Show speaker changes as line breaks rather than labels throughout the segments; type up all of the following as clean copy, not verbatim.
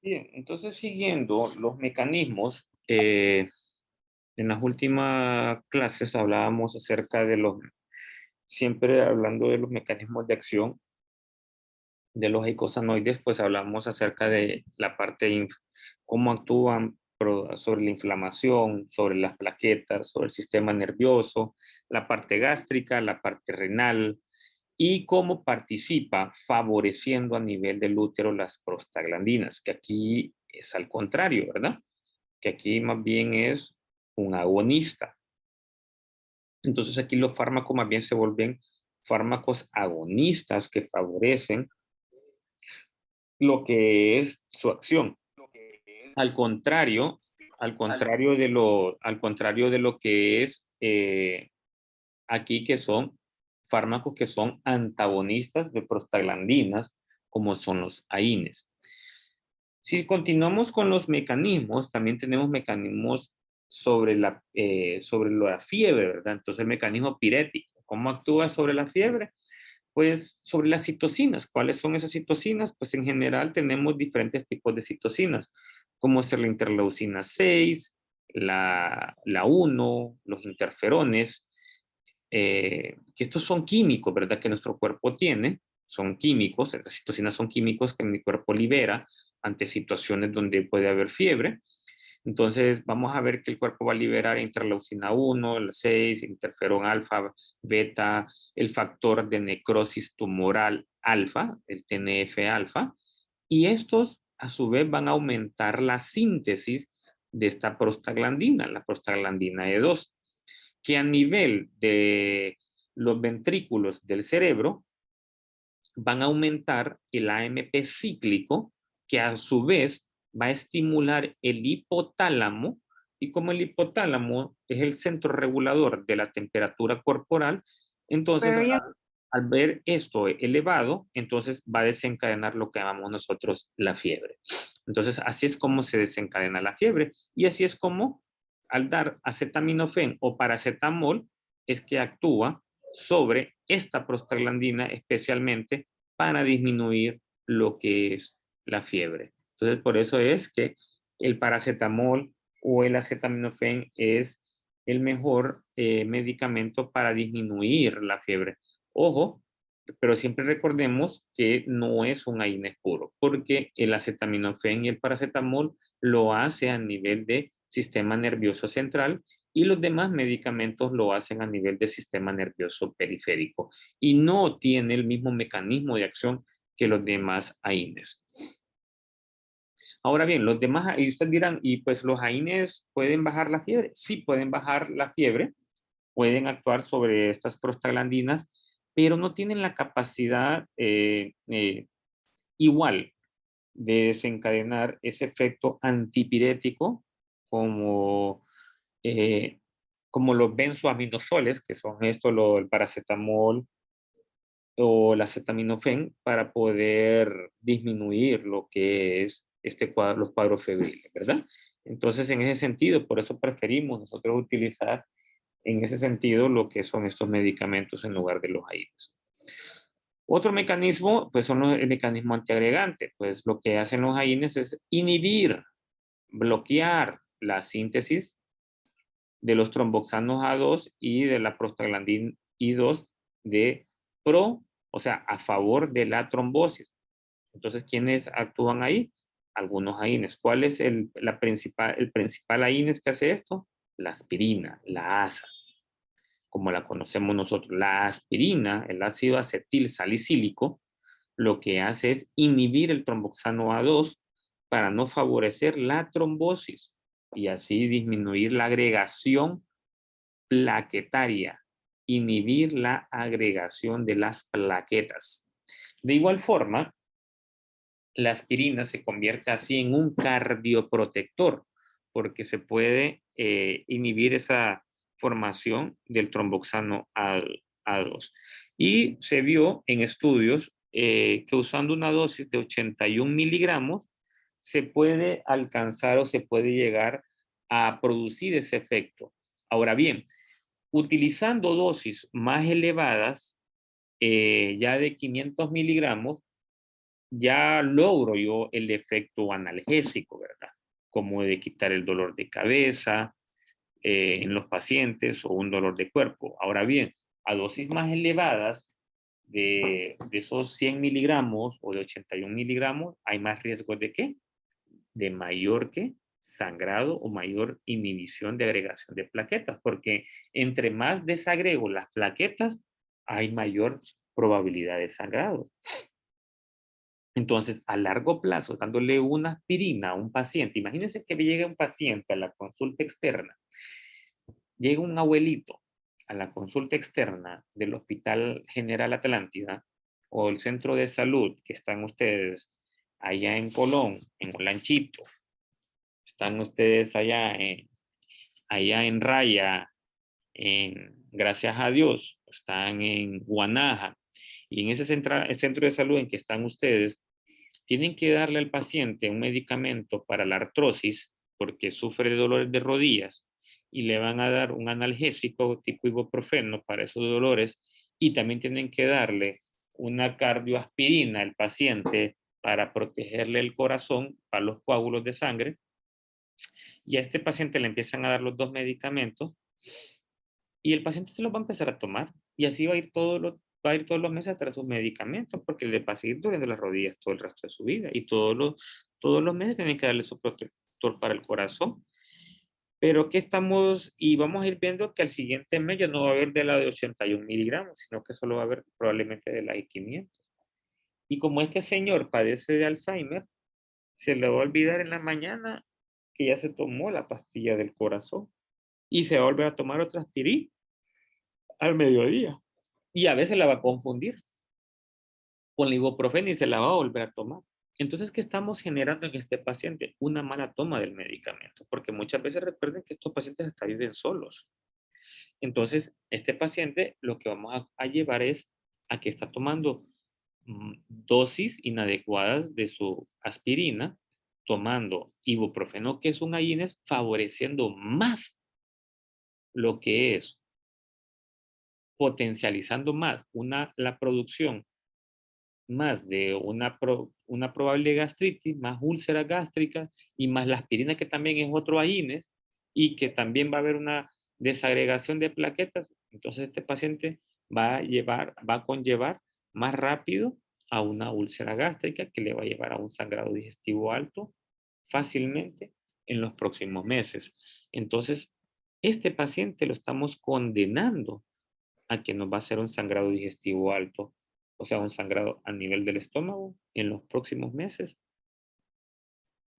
Bien, entonces siguiendo los mecanismos, en las últimas clases hablábamos acerca de siempre hablando de los mecanismos de acción de los eicosanoides, pues hablamos acerca de la parte, cómo actúan sobre la inflamación, sobre las plaquetas, sobre el sistema nervioso, la parte gástrica, la parte renal, y cómo participa favoreciendo a nivel del útero las prostaglandinas, que aquí es al contrario, ¿verdad? Que aquí más bien es un agonista. Entonces aquí los fármacos más bien se vuelven fármacos agonistas que favorecen lo que es su acción. Al contrario, al contrario de lo que es aquí, que son fármacos que son antagonistas de prostaglandinas, como son los AINES. Si continuamos con los mecanismos, también tenemos mecanismos sobre la fiebre, ¿verdad? Entonces, el mecanismo pirético, ¿cómo actúa sobre la fiebre? Pues sobre las citocinas. ¿Cuáles son esas citocinas? Pues en general tenemos diferentes tipos de citocinas, como ser la interleucina 6, la 1, los interferones, que estos son químicos, ¿verdad? Que nuestro cuerpo tiene, son químicos, estas citocinas son químicos que mi cuerpo libera ante situaciones donde puede haber fiebre. Entonces, vamos a ver que el cuerpo va a liberar interleucina 1, el 6, interferón alfa, beta, el factor de necrosis tumoral alfa, el TNF alfa, y estos a su vez van a aumentar la síntesis de esta prostaglandina, la prostaglandina E2, que a nivel de los ventrículos del cerebro van a aumentar el AMP cíclico, que a su vez va a estimular el hipotálamo, y como el hipotálamo es el centro regulador de la temperatura corporal, entonces
Pero ya,
al ver esto elevado, entonces va a desencadenar lo que llamamos nosotros la fiebre. Entonces así es como se desencadena la fiebre, y así es como al dar acetaminofén o paracetamol es que actúa sobre esta prostaglandina especialmente para disminuir lo que es la fiebre. Entonces, por eso es que el paracetamol o el acetaminofén es el mejor medicamento para disminuir la fiebre. Ojo, pero siempre recordemos que no es un AINES puro, porque el acetaminofén y el paracetamol lo hace a nivel de sistema nervioso central, y los demás medicamentos lo hacen a nivel del sistema nervioso periférico y no tiene el mismo mecanismo de acción que los demás AINES. Ahora bien, los demás, y ustedes dirán, ¿y pues los AINES pueden bajar la fiebre? Sí, pueden bajar la fiebre, pueden actuar sobre estas prostaglandinas, pero no tienen la capacidad igual de desencadenar ese efecto antipirético como, eh, como los benzoaminosoles, que son esto, el paracetamol o el acetaminofén, para poder disminuir lo que es los cuadros febriles, ¿verdad? Entonces, en ese sentido, por eso preferimos nosotros utilizar en ese sentido lo que son estos medicamentos en lugar de los AINES. Otro mecanismo, pues son el mecanismo antiagregante. Pues lo que hacen los AINES es inhibir, bloquear la síntesis de los tromboxanos A2 y de la prostaglandina I2 de o sea, a favor de la trombosis. Entonces, ¿quiénes actúan ahí? Algunos AINES. ¿Cuál es el principal AINES que hace esto? La aspirina, la ASA, como la conocemos nosotros. La aspirina, el ácido acetil salicílico, lo que hace es inhibir el tromboxano A2 para no favorecer la trombosis y así disminuir la agregación plaquetaria, inhibir la agregación de las plaquetas. De igual forma, la aspirina se convierte así en un cardioprotector, porque se puede inhibir esa formación del tromboxano A2. Y se vio en estudios que usando una dosis de 81 miligramos se puede alcanzar o se puede llegar a producir ese efecto. Ahora bien, utilizando dosis más elevadas, ya de 500 miligramos, ya logro yo el efecto analgésico, ¿verdad? Como de quitar el dolor de cabeza en los pacientes o un dolor de cuerpo. Ahora bien, a dosis más elevadas de esos 100 miligramos o de 81 miligramos, hay más riesgo de ¿qué? De mayor que sangrado o mayor inhibición de agregación de plaquetas, porque entre más desagrego las plaquetas, hay mayor probabilidad de sangrado. Entonces, a largo plazo, dándole una aspirina a un paciente, imagínense que llegue un paciente a la consulta externa, llega un abuelito a la consulta externa del Hospital General Atlántida o el centro de salud que están ustedes allá en Colón, en Olanchito, están ustedes allá en Raya, gracias a Dios, están en Guanaja, y en ese el centro de salud en que están ustedes, tienen que darle al paciente un medicamento para la artrosis porque sufre de dolores de rodillas y le van a dar un analgésico tipo ibuprofeno para esos dolores y también tienen que darle una cardioaspirina al paciente para protegerle el corazón para los coágulos de sangre. Y a este paciente le empiezan a dar los dos medicamentos y el paciente se los va a empezar a tomar y así va a ir todos los meses tras sus medicamentos porque le va a seguir doliendo las rodillas todo el resto de su vida y todos los meses tienen que darle su protector para el corazón. Pero que estamos, y vamos a ir viendo que al siguiente mes ya no va a haber de la de 81 miligramos, sino que solo va a haber probablemente de la de 500. Y como este señor padece de Alzheimer, se le va a olvidar en la mañana que ya se tomó la pastilla del corazón y se va a volver a tomar otra aspirina al mediodía. Y a veces la va a confundir con la ibuprofeno y se la va a volver a tomar. Entonces, ¿qué estamos generando en este paciente? Una mala toma del medicamento, porque muchas veces recuerden que estos pacientes hasta viven solos. Entonces, este paciente lo que vamos a llevar es a que está tomando dosis inadecuadas de su aspirina, tomando ibuprofeno, que es un AINES, favoreciendo más lo que es, potencializando más la producción más de una probable gastritis, más úlcera gástrica y más la aspirina que también es otro AINES y que también va a haber una desagregación de plaquetas, entonces este paciente va a conllevar más rápido a una úlcera gástrica que le va a llevar a un sangrado digestivo alto fácilmente en los próximos meses. Entonces, este paciente lo estamos condenando a que nos va a hacer un sangrado digestivo alto, o sea, un sangrado a nivel del estómago en los próximos meses,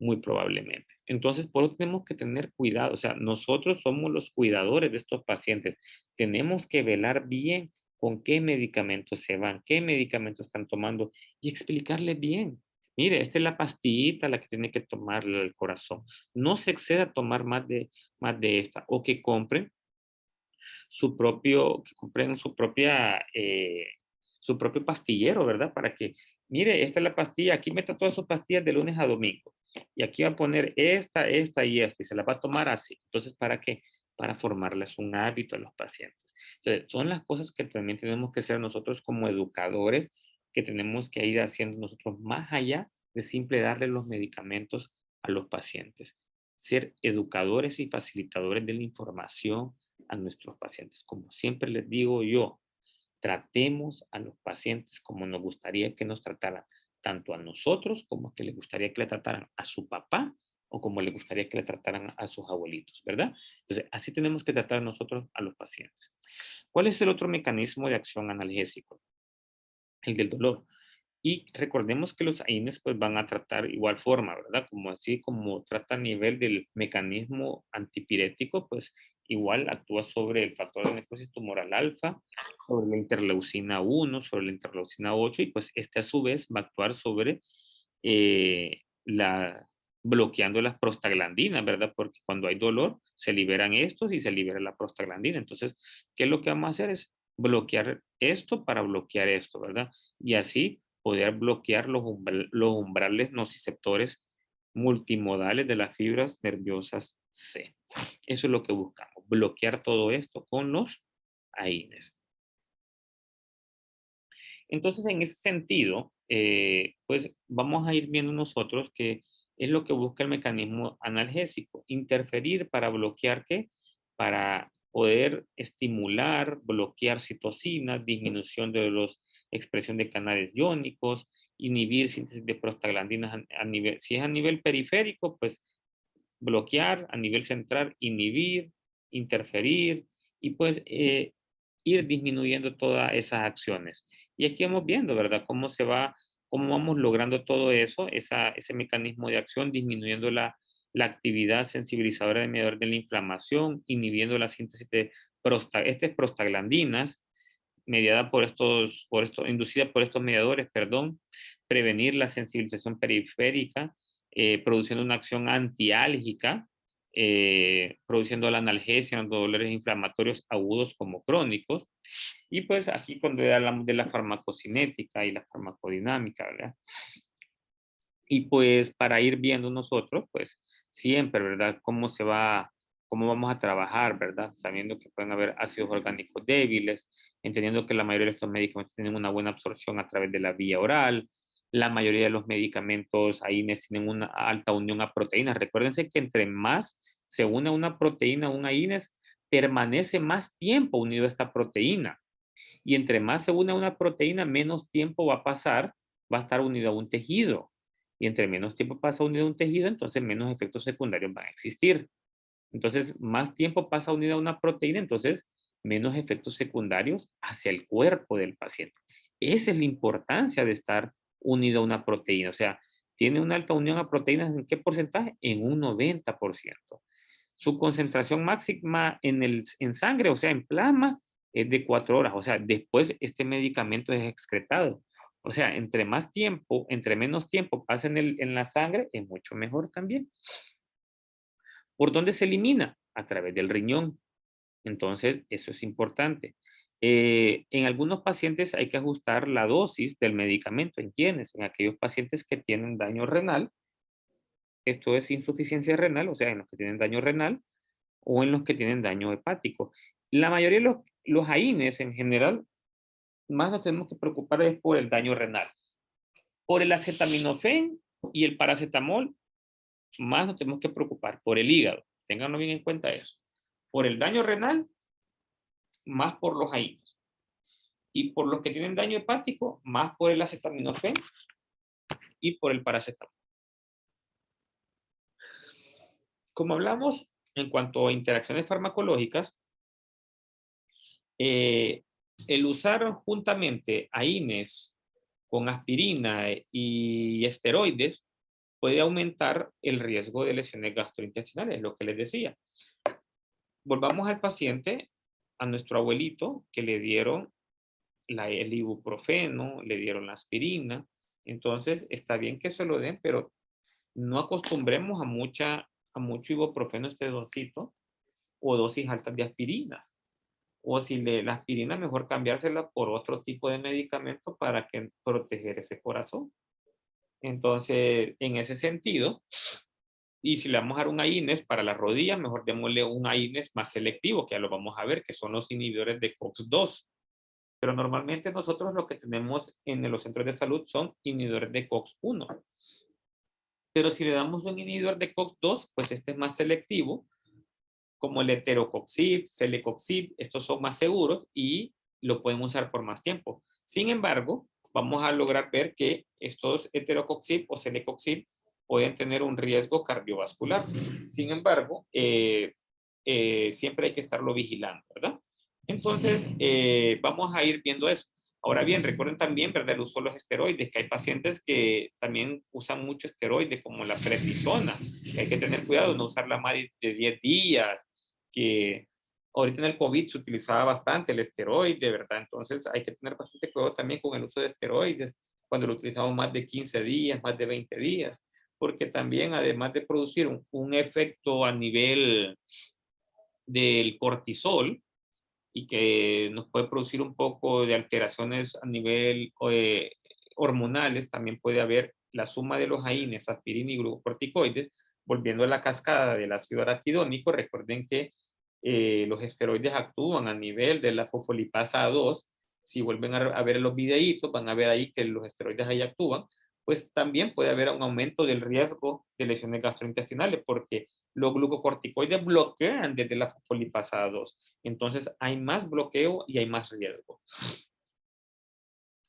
muy probablemente. Entonces, por eso tenemos que tener cuidado, o sea, nosotros somos los cuidadores de estos pacientes. Tenemos que velar bien con qué medicamentos se van, qué medicamentos están tomando y explicarles bien. Mire, esta es la pastillita la que tiene que tomarle el corazón. No se exceda a tomar más de esta o que compren que compren su propio pastillero, ¿verdad? Para que, mire, esta es la pastilla, aquí meta todas sus pastillas de lunes a domingo. Y aquí va a poner esta y esta, y se la va a tomar así. Entonces, ¿para qué? Para formarles un hábito a los pacientes. Entonces, son las cosas que también tenemos que hacer nosotros como educadores, que tenemos que ir haciendo nosotros más allá de simple darle los medicamentos a los pacientes. Ser educadores y facilitadores de la información a nuestros pacientes. Como siempre les digo yo, tratemos a los pacientes como nos gustaría que nos trataran, tanto a nosotros como que les gustaría que le trataran a su papá o como le gustaría que le trataran a sus abuelitos, ¿verdad? Entonces, así tenemos que tratar nosotros a los pacientes. ¿Cuál es el otro mecanismo de acción analgésico? El del dolor. Y recordemos que los AINES pues van a tratar igual forma, ¿verdad? Como así como trata a nivel del mecanismo antipirético, pues igual actúa sobre el factor de necrosis tumoral alfa, sobre la interleucina 1, sobre la interleucina 8 y pues este a su vez va a actuar sobre bloqueando las prostaglandinas, ¿verdad? Porque cuando hay dolor se liberan estos y se libera la prostaglandina. Entonces, ¿qué es lo que vamos a hacer? Es bloquear esto para bloquear esto, ¿verdad? Y así poder bloquear los umbrales nociceptores multimodales de las fibras nerviosas C. Eso es lo que buscamos, bloquear todo esto con los AINES. Entonces, en ese sentido, pues vamos a ir viendo nosotros que es lo que busca el mecanismo analgésico, interferir para bloquear ¿qué? Para poder estimular, bloquear citocinas, disminución de los expresión de canales iónicos, inhibir síntesis de prostaglandinas a nivel, si es a nivel periférico, pues bloquear, a nivel central, inhibir, interferir y pues ir disminuyendo todas esas acciones. Y aquí vamos viendo, ¿verdad? Cómo se va, cómo vamos logrando todo eso, ese mecanismo de acción, disminuyendo la actividad sensibilizadora de mediador de la inflamación, inhibiendo la síntesis de prostaglandinas, inducida por estos mediadores, perdón, prevenir la sensibilización periférica, produciendo una acción antiálgica, produciendo la analgesia en dolores inflamatorios agudos como crónicos. Y pues aquí cuando hablamos de la farmacocinética y la farmacodinámica, ¿verdad? Y pues para ir viendo nosotros, pues siempre, ¿verdad? Cómo vamos a trabajar, ¿verdad? Sabiendo que pueden haber ácidos orgánicos débiles, entendiendo que la mayoría de estos medicamentos tienen una buena absorción a través de la vía oral, la mayoría de los medicamentos ahí tienen una alta unión a proteínas. Recuérdense que entre más se une una proteína, un AINES, permanece más tiempo unido a esta proteína. Y entre más se une a una proteína, menos tiempo va a pasar, va a estar unido a un tejido. Y entre menos tiempo pasa unido a un tejido, entonces menos efectos secundarios van a existir. Entonces, más tiempo pasa unido a una proteína, entonces menos efectos secundarios hacia el cuerpo del paciente. Esa es la importancia de estar unido a una proteína. O sea, tiene una alta unión a proteínas, ¿en qué porcentaje? En un 90%. Su concentración máxima en sangre, o sea, en plasma, es de 4 horas. O sea, después este medicamento es excretado. O sea, entre más tiempo, entre menos tiempo pasa en la sangre, es mucho mejor también. ¿Por dónde se elimina? A través del riñón. Entonces, eso es importante. En algunos pacientes hay que ajustar la dosis del medicamento. ¿En quiénes? En aquellos pacientes que tienen daño renal. Esto es insuficiencia renal, o sea, en los que tienen daño renal o en los que tienen daño hepático. La mayoría de los AINES en general, más nos tenemos que preocupar es por el daño renal. Por el acetaminofén y el paracetamol, más nos tenemos que preocupar por el hígado. Ténganlo bien en cuenta eso. Por el daño renal, más por los AINES. Y por los que tienen daño hepático, más por el acetaminofén y por el paracetamol. Como hablamos en cuanto a interacciones farmacológicas, el usar juntamente AINES con aspirina y esteroides puede aumentar el riesgo de lesiones gastrointestinales, lo que les decía. Volvamos al paciente, a nuestro abuelito, que le dieron el ibuprofeno, le dieron la aspirina. Entonces, está bien que se lo den, pero no acostumbremos a mucho ibuprofeno este doncito o dosis altas de aspirinas. O si la aspirina, mejor cambiársela por otro tipo de medicamento para que proteger ese corazón. Entonces, en ese sentido, y si le vamos a dar un AINES para la rodilla, mejor démosle un AINES más selectivo, que ya lo vamos a ver, que son los inhibidores de COX-2. Pero normalmente nosotros lo que tenemos en los centros de salud son inhibidores de COX-1. Pero si le damos un inhibidor de COX-2, pues este es más selectivo, como el heterocoxib, celecoxib, estos son más seguros y lo pueden usar por más tiempo. Sin embargo, vamos a lograr ver que estos heterocoxib o celecoxib pueden tener un riesgo cardiovascular. Sin embargo, siempre hay que estarlo vigilando, ¿verdad? Entonces, vamos a ir viendo eso. Ahora bien, recuerden también, ¿verdad? El uso de los esteroides, que hay pacientes que también usan mucho esteroide, como la prednisona, que hay que tener cuidado, no usarla más de 10 días, que ahorita en el COVID se utilizaba bastante el esteroide, ¿verdad? Entonces hay que tener bastante cuidado también con el uso de esteroides, cuando lo utilizamos más de 15 días, más de 20 días, porque también además de producir un efecto a nivel del cortisol, y que nos puede producir un poco de alteraciones a nivel hormonales, también puede haber la suma de los AINES, aspirina y glucocorticoides, volviendo a la cascada del ácido araquidónico. Recuerden que los esteroides actúan a nivel de la fosfolipasa A2 si vuelven a ver los videitos, van a ver ahí que los esteroides ahí actúan, pues también puede haber un aumento del riesgo de lesiones gastrointestinales, porque los glucocorticoides bloquean desde la fosfolipasa 2. Entonces hay más bloqueo y hay más riesgo.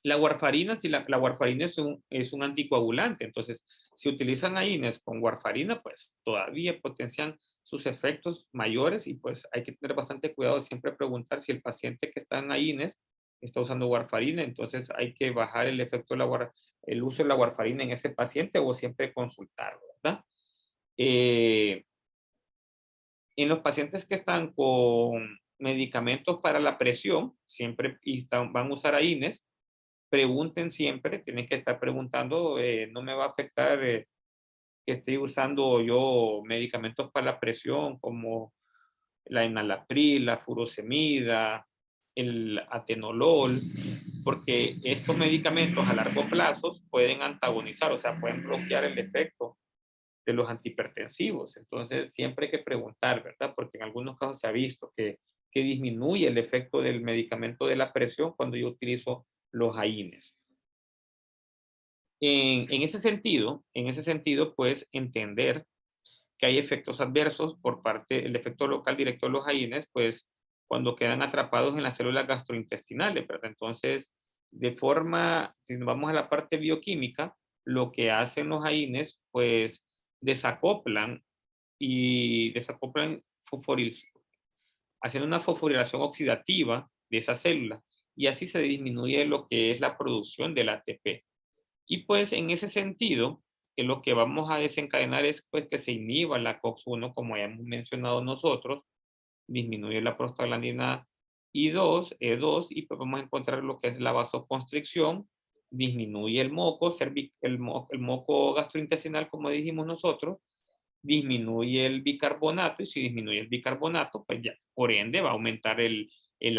La warfarina, si la warfarina es un anticoagulante, entonces si utilizan AINES con warfarina, pues todavía potencian sus efectos mayores y pues hay que tener bastante cuidado, siempre preguntar si el paciente que está en AINES está usando warfarina, entonces hay que bajar el efecto de el uso de la warfarina en ese paciente o siempre consultarlo, ¿verdad? En los pacientes que están con medicamentos para la presión, siempre van a usar AINES, pregunten siempre, tienen que estar preguntando, no me va a afectar que esté usando yo medicamentos para la presión como la enalapril, la furosemida, el atenolol, porque estos medicamentos a largo plazo pueden antagonizar, o sea, pueden bloquear el efecto de los antihipertensivos. Entonces, siempre hay que preguntar, ¿verdad? Porque en algunos casos se ha visto que disminuye el efecto del medicamento de la presión cuando yo utilizo los AINES. En ese sentido, pues entender que hay efectos adversos por parte, el efecto local directo de los AINES, pues cuando quedan atrapados en las células gastrointestinales, ¿verdad? Entonces, si nos vamos a la parte bioquímica, lo que hacen los AINES, pues desacoplan haciendo una fosforilación oxidativa de esa célula y así se disminuye lo que es la producción del ATP. Y pues en ese sentido, lo que vamos a desencadenar es pues que se inhiba la COX-1, como ya hemos mencionado nosotros, disminuye la prostaglandina I2, E2, y pues vamos a encontrar lo que es la vasoconstricción, disminuye el moco, el moco gastrointestinal, como dijimos nosotros, disminuye el bicarbonato, y si disminuye el bicarbonato, pues ya, por ende, va a aumentar el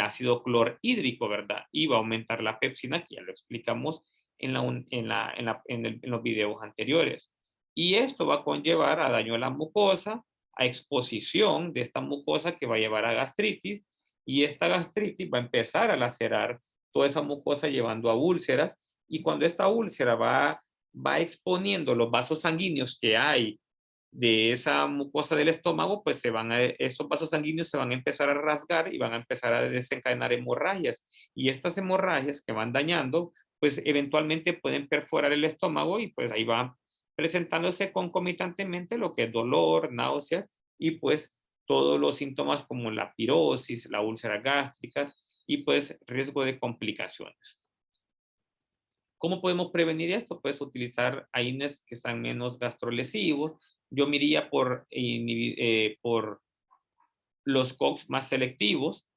ácido clorhídrico, ¿verdad? Y va a aumentar la pepsina, que ya lo explicamos en los videos anteriores. Y esto va a conllevar a daño a la mucosa, a exposición de esta mucosa que va a llevar a gastritis, y esta gastritis va a empezar a lacerar toda esa mucosa llevando a úlceras, y cuando esta úlcera va exponiendo los vasos sanguíneos que hay de esa mucosa del estómago, pues esos vasos sanguíneos se van a empezar a rasgar y van a empezar a desencadenar hemorragias. Y estas hemorragias que van dañando, pues eventualmente pueden perforar el estómago y pues ahí va presentándose concomitantemente lo que es dolor, náuseas y pues todos los síntomas como la pirosis, la úlcera gástricas y pues riesgo de complicaciones. ¿Cómo podemos prevenir esto? Pues utilizar AINES que sean menos gastrolesivos. Yo me iría por los COX más selectivos.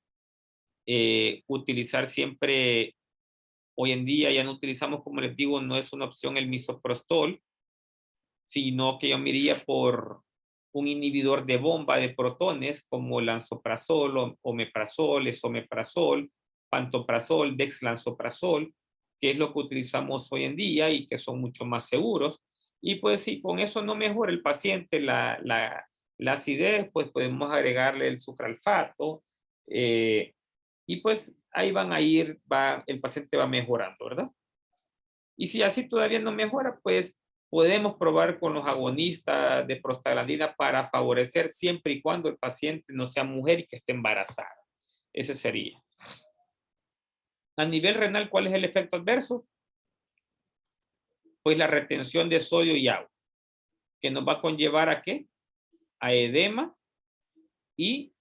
Utilizar siempre, hoy en día ya no utilizamos, como les digo, no es una opción el misoprostol, sino que yo me iría por un inhibidor de bomba de protones como lansoprazol, omeprazol, esomeprazol, pantoprazol, dexlansoprazol, que es lo que utilizamos hoy en día y que son mucho más seguros. Y pues si con eso no mejora el paciente la acidez, pues podemos agregarle el sucralfato y pues ahí van a ir, el paciente va mejorando, ¿verdad? Y si así todavía no mejora, pues podemos probar con los agonistas de prostaglandina para favorecer siempre y cuando el paciente no sea mujer y que esté embarazada. Ese sería. A nivel renal, ¿cuál es el efecto adverso? Pues la retención de sodio y agua, que nos va a conllevar a ¿qué? A edema y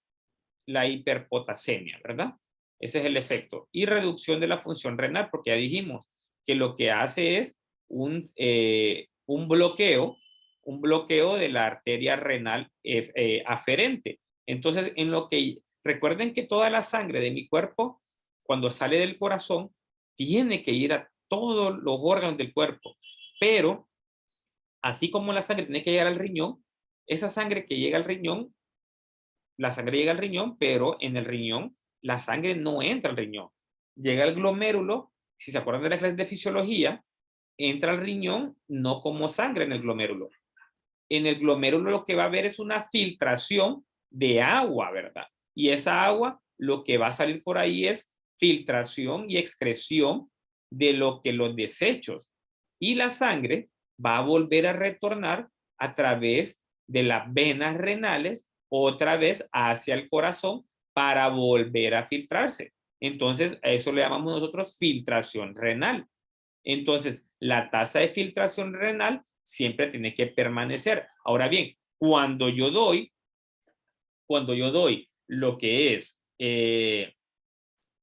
la hiperpotasemia, ¿verdad? Ese es el efecto. Y reducción de la función renal, porque ya dijimos que lo que hace es un bloqueo de la arteria renal aferente. Entonces, recuerden que toda la sangre de mi cuerpo, cuando sale del corazón, tiene que ir a todos los órganos del cuerpo. Pero, así como la sangre tiene que llegar al riñón, esa sangre que llega al riñón, la sangre llega al riñón, pero en el riñón la sangre no entra al riñón. Llega al glomérulo, si se acuerdan de la clase de fisiología, entra al riñón no como sangre en el glomérulo. En el glomérulo lo que va a haber es una filtración de agua, ¿verdad? Y esa agua lo que va a salir por ahí es filtración y excreción de lo que los desechos. Y la sangre va a volver a retornar a través de las venas renales otra vez hacia el corazón para volver a filtrarse. Entonces, a eso le llamamos nosotros filtración renal. Entonces, la tasa de filtración renal siempre tiene que permanecer. Ahora bien, cuando yo doy lo que es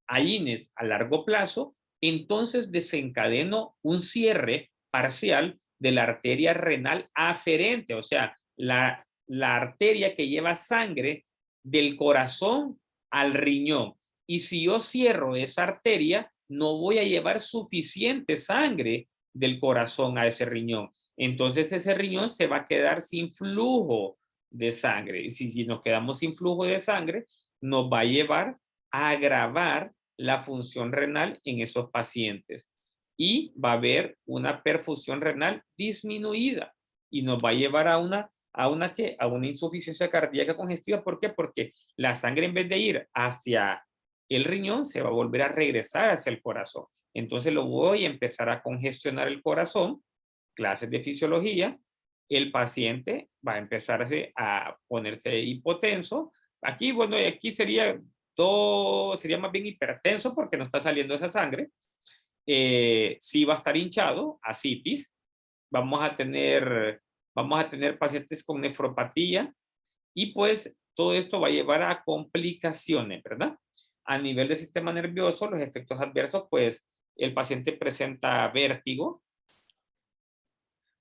AINES a largo plazo, entonces desencadeno un cierre parcial de la arteria renal aferente, o sea, la arteria que lleva sangre del corazón al riñón. Y si yo cierro esa arteria, no voy a llevar suficiente sangre del corazón a ese riñón. Entonces ese riñón se va a quedar sin flujo de sangre. Y si nos quedamos sin flujo de sangre, nos va a llevar a agravar la función renal en esos pacientes y va a haber una perfusión renal disminuida y nos va a llevar a una insuficiencia cardíaca congestiva. ¿Por qué? Porque la sangre, en vez de ir hacia el riñón, se va a volver a regresar hacia el corazón. Entonces lo voy a empezar a congestionar el corazón, clases de fisiología, el paciente va a empezar a ponerse hipotenso. Aquí, bueno, aquí sería más bien hipertenso porque no está saliendo esa sangre. Sí va a estar hinchado, ascitis. Vamos a tener pacientes con nefropatía y pues todo esto va a llevar a complicaciones, ¿verdad? A nivel del sistema nervioso, los efectos adversos, pues el paciente presenta vértigo,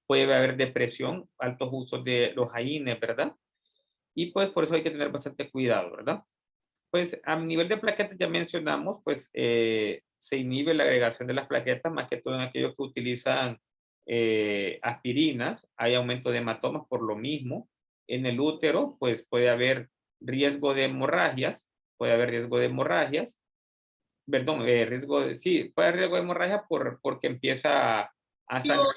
puede haber depresión, altos usos de los AINES, ¿verdad? Y pues por eso hay que tener bastante cuidado, ¿verdad? Pues a nivel de plaquetas ya mencionamos, pues se inhibe la agregación de las plaquetas, más que todo en aquellos que utilizan aspirinas. Hay aumento de hematomas por lo mismo. En el útero, pues puede haber riesgo de hemorragias, perdón, sí, puede haber riesgo de hemorragia porque empieza a sangrar.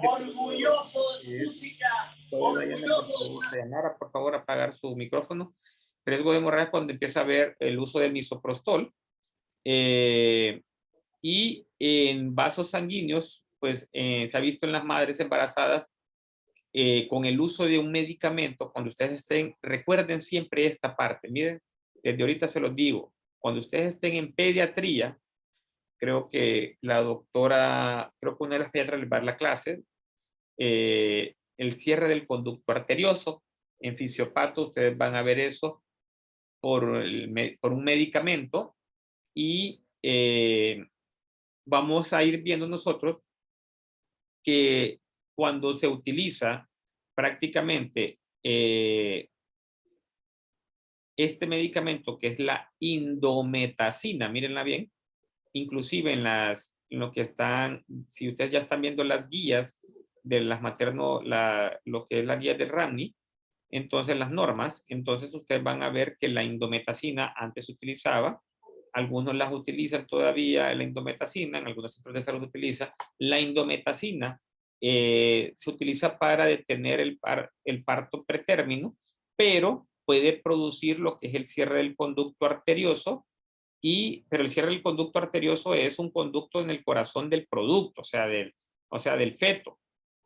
Orgulloso de su música, orgulloso. Dayanara, por favor, apagar su micrófono. Riesgo de hemorragia cuando empieza a haber el uso del misoprostol. Y en vasos sanguíneos, pues se ha visto en las madres embarazadas con el uso de un medicamento. Cuando ustedes estén, recuerden siempre esta parte, miren, desde ahorita se los digo, cuando ustedes estén en pediatría, creo que una de las pediatras les va a dar la clase, el cierre del conducto arterioso. En fisiopato ustedes van a ver eso por un medicamento y vamos a ir viendo nosotros que cuando se utiliza prácticamente este medicamento que es la indometacina, mírenla bien, inclusive en lo que están, si ustedes ya están viendo las guías de las lo que es la guía del RAMNI, entonces las normas, entonces ustedes van a ver que la indometacina antes se utilizaba, algunos las utilizan todavía, la indometacina, en algunos centros de salud utiliza, la indometacina se utiliza para detener el parto pretérmino, pero puede producir lo que es el cierre del conducto arterioso, pero el cierre del conducto arterioso es un conducto en el corazón del producto, o sea, del feto.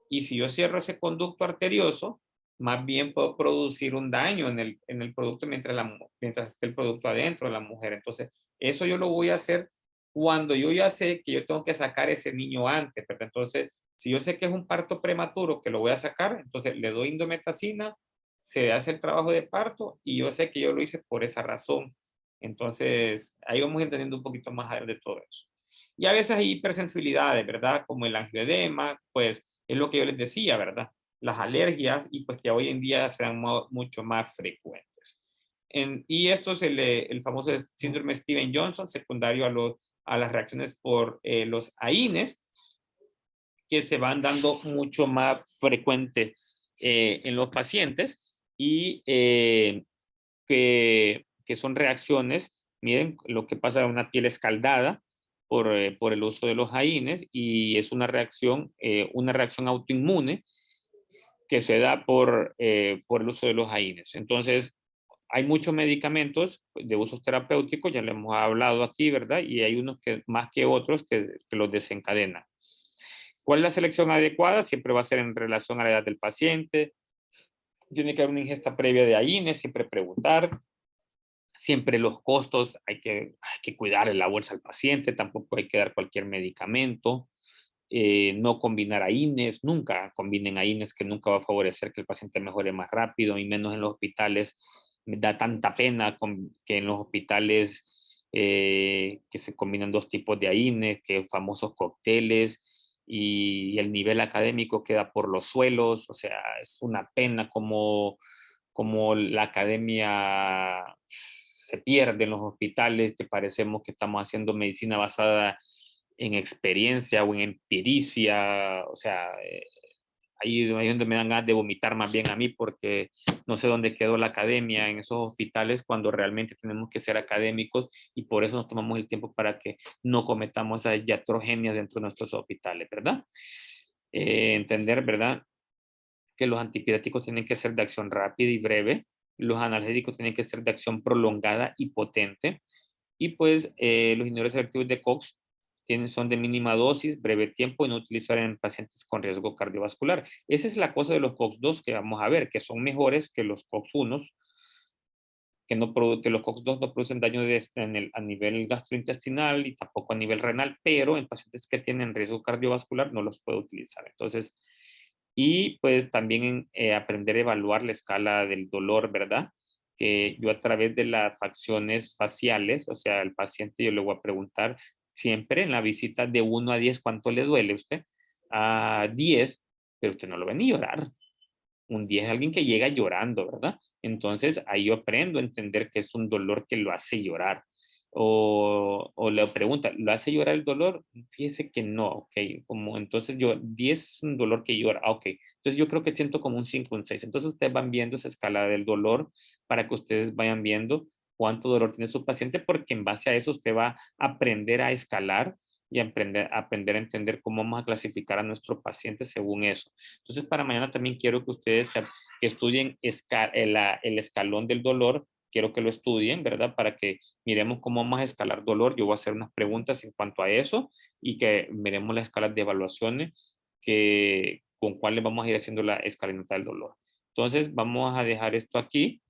Y si yo cierro ese conducto arterioso, más bien puedo producir un daño en el producto mientras esté el producto adentro de la mujer. Entonces, eso yo lo voy a hacer cuando yo ya sé que yo tengo que sacar ese niño antes, ¿verdad? Entonces, si yo sé que es un parto prematuro que lo voy a sacar, entonces le doy indometacina, se hace el trabajo de parto y yo sé que yo lo hice por esa razón. Entonces, ahí vamos entendiendo un poquito más de todo eso. Y a veces hay hipersensibilidades, ¿verdad? Como el angioedema, pues es lo que yo les decía, ¿verdad? Las alergias y pues que hoy en día sean mucho más frecuentes. Y esto es el famoso síndrome Steven Johnson, secundario a las reacciones por los AINES, que se van dando mucho más frecuentes en los pacientes y que son reacciones, miren lo que pasa en una piel escaldada por el uso de los AINES y es una reacción autoinmune que se da por el uso de los AINES. Entonces, hay muchos medicamentos de usos terapéuticos, ya lo hemos hablado aquí, ¿verdad? Y hay unos que más que otros que los desencadenan. ¿Cuál es la selección adecuada? Siempre va a ser en relación a la edad del paciente. Tiene que haber una ingesta previa de AINES, siempre preguntar. Siempre los costos, hay que cuidar la bolsa al paciente, tampoco hay que dar cualquier medicamento. No combinar AINES, nunca combinen AINES, que nunca va a favorecer que el paciente mejore más rápido, y menos en los hospitales. Me da tanta pena que en los hospitales que se combinan dos tipos de AINES, que famosos cócteles, y el nivel académico queda por los suelos. O sea, es una pena como la academia se pierde en los hospitales, que parecemos que estamos haciendo medicina basada en experiencia o en empiricia. O sea, ahí es donde me dan ganas de vomitar más bien a mí, porque no sé dónde quedó la academia en esos hospitales cuando realmente tenemos que ser académicos, y por eso nos tomamos el tiempo para que no cometamos esas iatrogenias dentro de nuestros hospitales, ¿verdad? Entender, ¿verdad? Que los antipiréticos tienen que ser de acción rápida y breve, los analgésicos tienen que ser de acción prolongada y potente, y pues los inhibidores selectivos de COX son de mínima dosis, breve tiempo, y no utilizar en pacientes con riesgo cardiovascular. Esa es la cosa de los COX-2 que vamos a ver, que son mejores que los COX-1, que los COX-2 no producen daño a nivel gastrointestinal y tampoco a nivel renal, pero en pacientes que tienen riesgo cardiovascular no los puedo utilizar. Entonces, y pues también aprender a evaluar la escala del dolor, ¿verdad? Que yo a través de las facciones faciales, o sea, al paciente yo le voy a preguntar siempre en la visita de 1 a 10, ¿cuánto le duele a usted? A 10, pero usted no lo ve ni llorar. Un 10 es alguien que llega llorando, ¿verdad? Entonces ahí yo aprendo a entender que es un dolor que lo hace llorar. O le pregunta, ¿lo hace llorar el dolor? Fíjese que no, ok. Como entonces 10 es un dolor que llora, ok. Entonces yo creo que siento como un 5, un 6. Entonces ustedes van viendo esa escala del dolor para que ustedes vayan viendo cuánto dolor tiene su paciente, porque en base a eso usted va a aprender a escalar y aprender a entender cómo vamos a clasificar a nuestro paciente según eso. Entonces, para mañana también quiero que ustedes que estudien el escalón del dolor. Quiero que lo estudien, ¿verdad? Para que miremos cómo vamos a escalar dolor. Yo voy a hacer unas preguntas en cuanto a eso, y que miremos las escalas de evaluaciones con cuáles vamos a ir haciendo la escalinata del dolor. Entonces, vamos a dejar esto aquí.